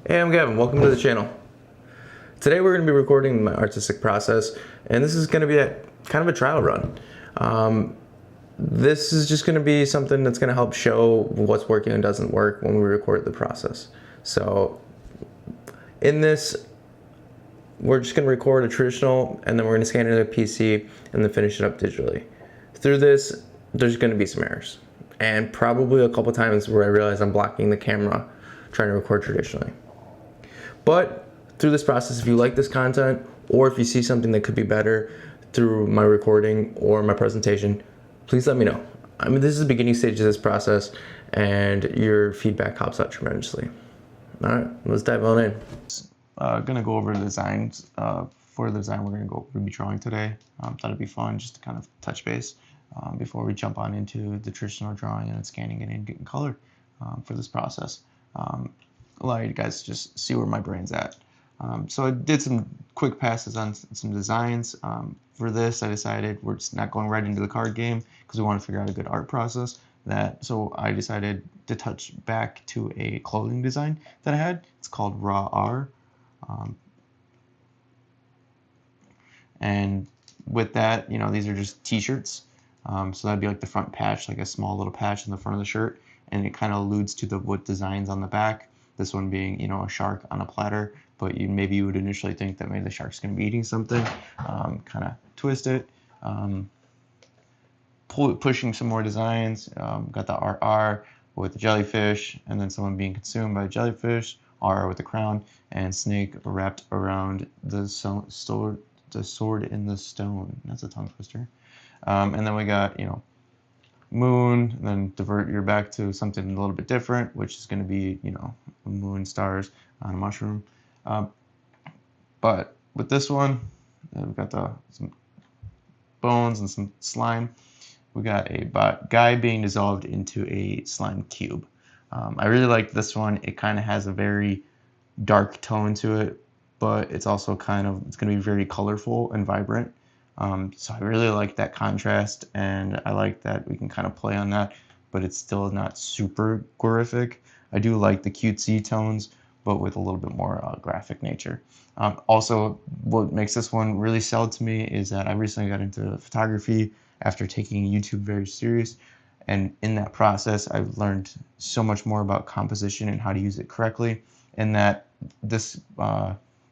Hey, I'm Gavin. Welcome to the channel. Today we're going to be recording my artistic process, and this is going to be a kind of a trial run. This is just going to be something that's going to help show what's working and doesn't work when we record the process. So in this, we're just going to record a traditional, and then we're going to scan it to a PC and then finish it up digitally. Through this, there's going to be some errors, and probably a couple times where I realize I'm blocking the camera trying to record traditionally. But through this process, if you like this content, or if you see something that could be better through my recording or my presentation, please let me know. I mean, this is the beginning stage of this process, and your feedback helps out tremendously. All right, let's dive on in. Gonna go over the designs. For the design we're gonna be drawing today. Thought it'd be fun just to kind of touch base before we jump on into the traditional drawing and scanning it and getting color for this process. Allow you guys to just see where my brain's at. So I did some quick passes on some designs. For this, I decided we're just not going right into the card game because we want to figure out a good art process. So I decided to touch back to a clothing design that I had. It's called Raw R. And with that, these are just t-shirts. So that'd be like the front patch, like a small little patch in the front of the shirt, and it kind of alludes to what designs on the back. This one being, a shark on a platter, but maybe you would initially think that maybe the shark's going to be eating something. Kind of twist it, pushing some more designs. Got the RR with the jellyfish, and then someone being consumed by jellyfish. R with the crown, and snake wrapped around the sword in the stone. That's a tongue twister. And then we got, moon, and then divert your back to something a little bit different, which is going to be, moon, stars on a mushroom. But with this one, we've got some bones and some slime. We got a guy being dissolved into a slime cube. I really like this one. It kind of has a very dark tone to it, but it's also it's going to be very colorful and vibrant. So I really like that contrast, and I like that we can kind of play on that, but it's still not super horrific. I do like the cutesy tones, but with a little bit more graphic nature. Also, what makes this one really sell to me is that I recently got into photography after taking YouTube very serious, and in that process, I've learned so much more about composition and how to use it correctly, and that this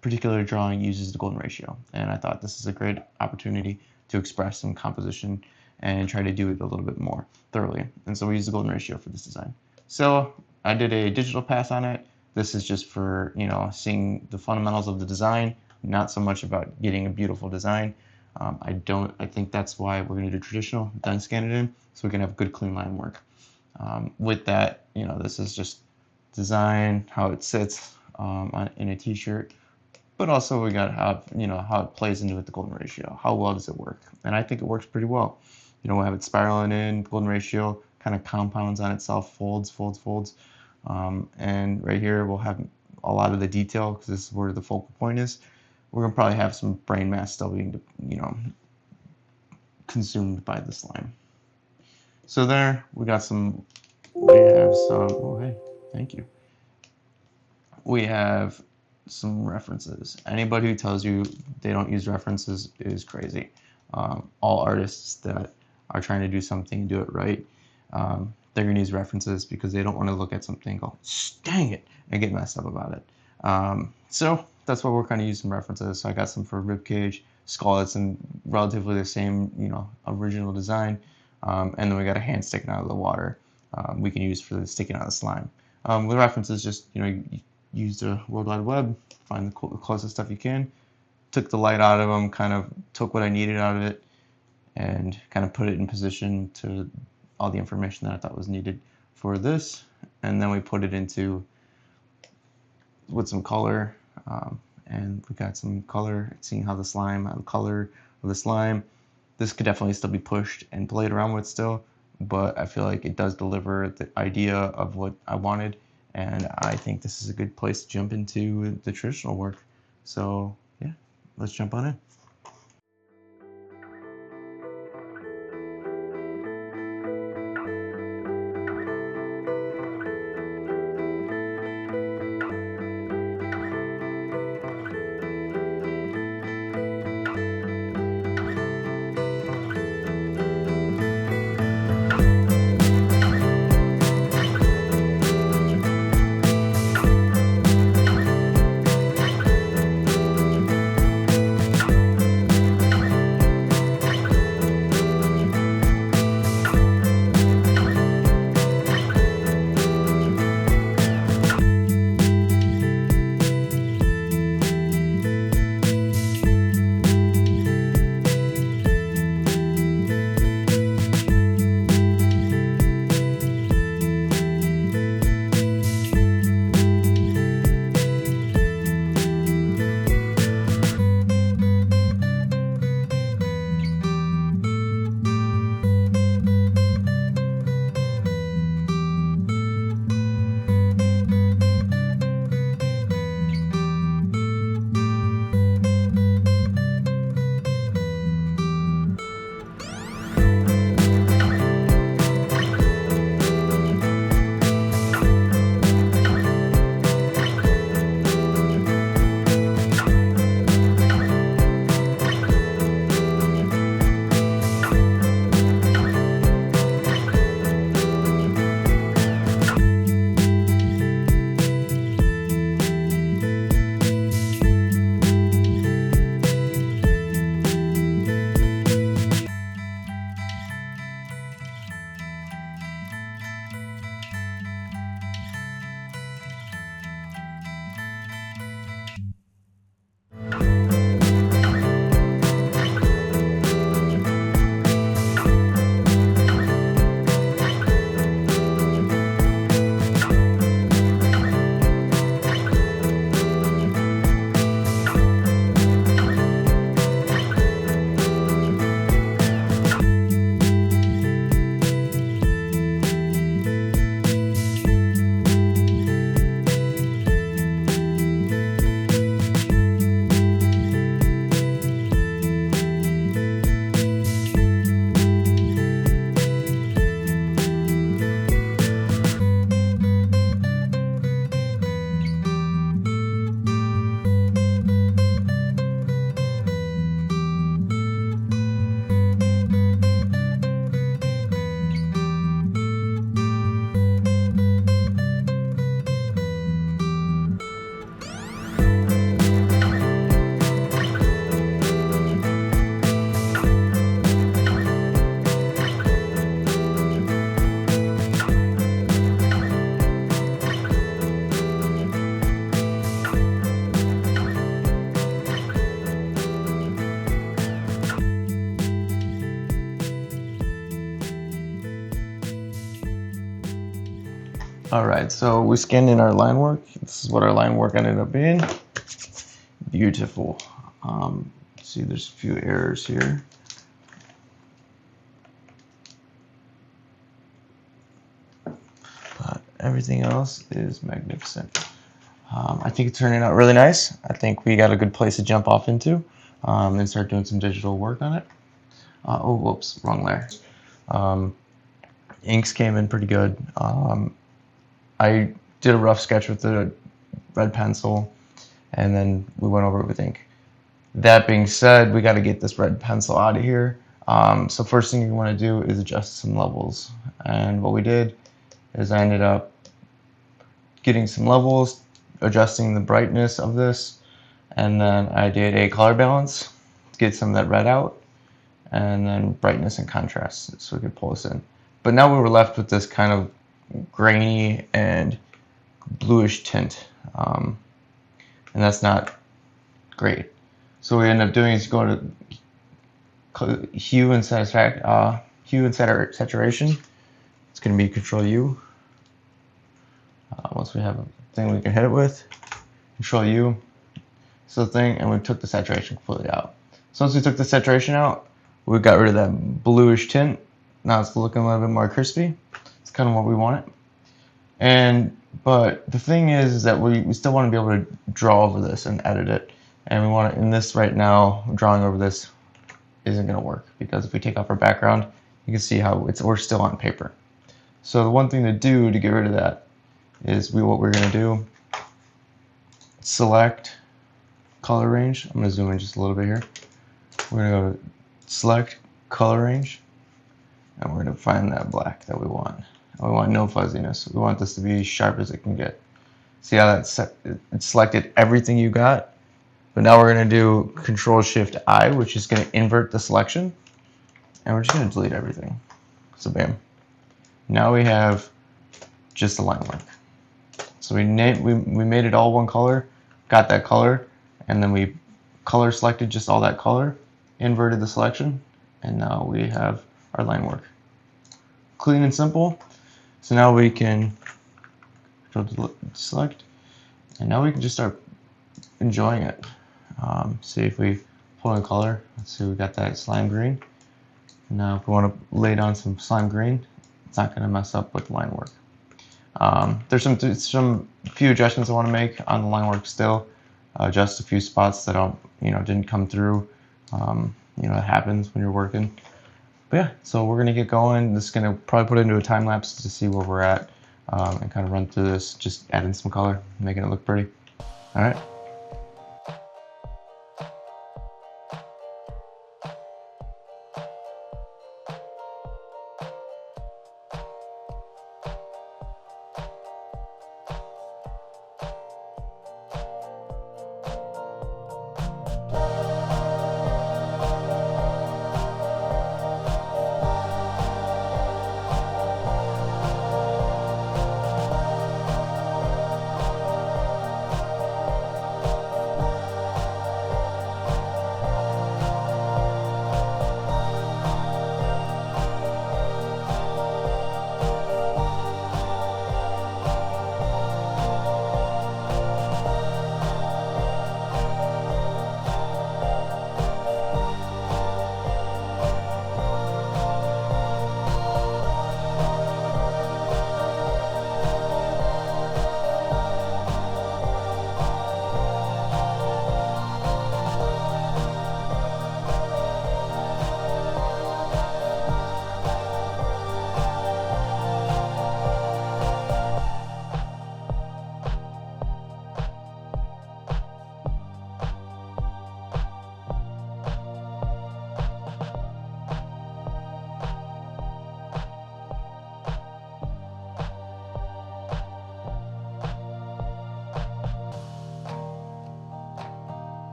particular drawing uses the golden ratio, and I thought this is a great opportunity to express some composition and try to do it a little bit more thoroughly. And so we use the golden ratio for this design. So I did a digital pass on it. This is just for seeing the fundamentals of the design, not so much about getting a beautiful design. I think that's why we're going to do traditional, then scan it in, so we can have good clean line work. With that, this is just design, how it sits in a t-shirt, but also we got how it plays into the golden ratio. How well does it work? And I think it works pretty well. We'll have it spiraling in, golden ratio kind of compounds on itself, folds. And right here we'll have a lot of the detail because this is where the focal point is. We're gonna probably have some brain mass still being, consumed by the slime. So there, we have some, oh hey, thank you. We have some references. Anybody who tells you they don't use references is crazy. All artists that are trying to do something and do it right, they're gonna use references because they don't want to look at something and go, dang it, and get messed up about it. So that's why we're kind of using references. So I got some for ribcage, skull that's in relatively the same, original design, and then we got a hand sticking out of the water. We can use for the sticking out of the slime. The references just, you use the World Wide Web, find the closest stuff you can, took the light out of them, kind of took what I needed out of it, and kind of put it in position to all the information that I thought was needed for this, and then we put it into with some color, and we got some color, seeing how the color of the slime. This could definitely still be pushed and played around with still, but I feel like it does deliver the idea of what I wanted, and I think this is a good place to jump into the traditional work. So yeah, let's jump on in. Alright, so we scanned in our line work. This is what our line work ended up being. Beautiful. See, there's a few errors here. But everything else is magnificent. I think it's turning out really nice. I think we got a good place to jump off into and start doing some digital work on it. Oh, whoops, wrong layer. Inks came in pretty good. I did a rough sketch with the red pencil, and then we went over it with ink. That being said, we got to get this red pencil out of here. So first thing you want to do is adjust some levels. And what we did is I ended up getting some levels, adjusting the brightness of this, and then I did a color balance to get some of that red out, and then brightness and contrast so we could pull this in. But now we were left with this kind of grainy and bluish tint, and that's not great. So what we end up doing is go to hue and saturation. It's going to be Control U. Once we have a thing we can hit it with, Control U. So the thing, and we took the saturation completely out. So once we took the saturation out, we got rid of that bluish tint. Now it's looking a little bit more crispy. It's kind of what we want it. But the thing is that we still want to be able to draw over this and edit it. And we want it in this right now, drawing over this isn't going to work, because if we take off our background, you can see how we're still on paper. So the one thing to do to get rid of that is what we're going to do, select color range. I'm going to zoom in just a little bit here. We're going to go to select color range, and we're going to find that black that we want. And we want no fuzziness. We want this to be sharp as it can get. See how it selected everything you got? But now we're going to do Control-Shift-I, which is going to invert the selection. And we're just going to delete everything. So bam. Now we have just the line work. So we made it all one color, got that color, and then we color selected just all that color, inverted the selection, and now we have our line work. Clean and simple. So now we can select, and now we can just start enjoying it. See if we pull in color. Let's see, we got that slime green. Now if we want to lay down some slime green, it's not going to mess up with line work. There's some few adjustments I want to make on the line work still. Just a few spots that didn't come through. It happens when you're working. But yeah, so we're gonna get going. This is gonna probably put it into a time lapse to see where we're at, and kind of run through this, just adding some color, making it look pretty. All right.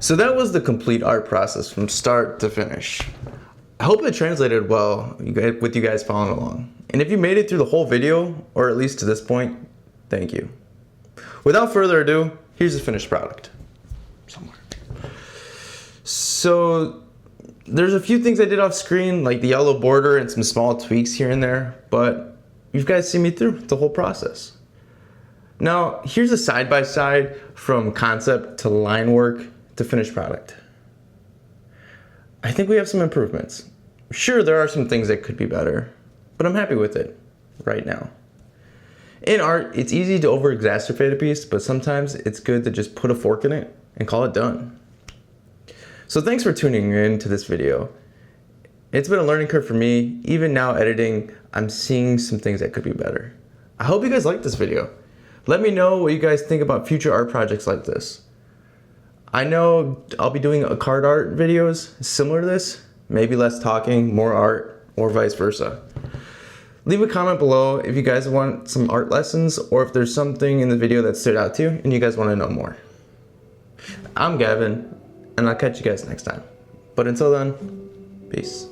So that was the complete art process from start to finish. I hope it translated well with you guys following along. And if you made it through the whole video, or at least to this point, thank you. Without further ado, here's the finished product. Somewhere. So there's a few things I did off screen, like the yellow border and some small tweaks here and there, but you guys see me through the whole process. Now, here's a side-by-side from concept to line work to finished product. I think we have some improvements. Sure, there are some things that could be better, but I'm happy with it right now. In art, it's easy to over-exacerbate a piece, but sometimes it's good to just put a fork in it and call it done. So thanks for tuning in to this video. It's been a learning curve for me. Even now editing, I'm seeing some things that could be better. I hope you guys liked this video. Let me know what you guys think about future art projects like this. I know I'll be doing card art videos similar to this, maybe less talking, more art, or vice versa. Leave a comment below if you guys want some art lessons or if there's something in the video that stood out to you and you guys want to know more. I'm Gavin, and I'll catch you guys next time. But until then, peace.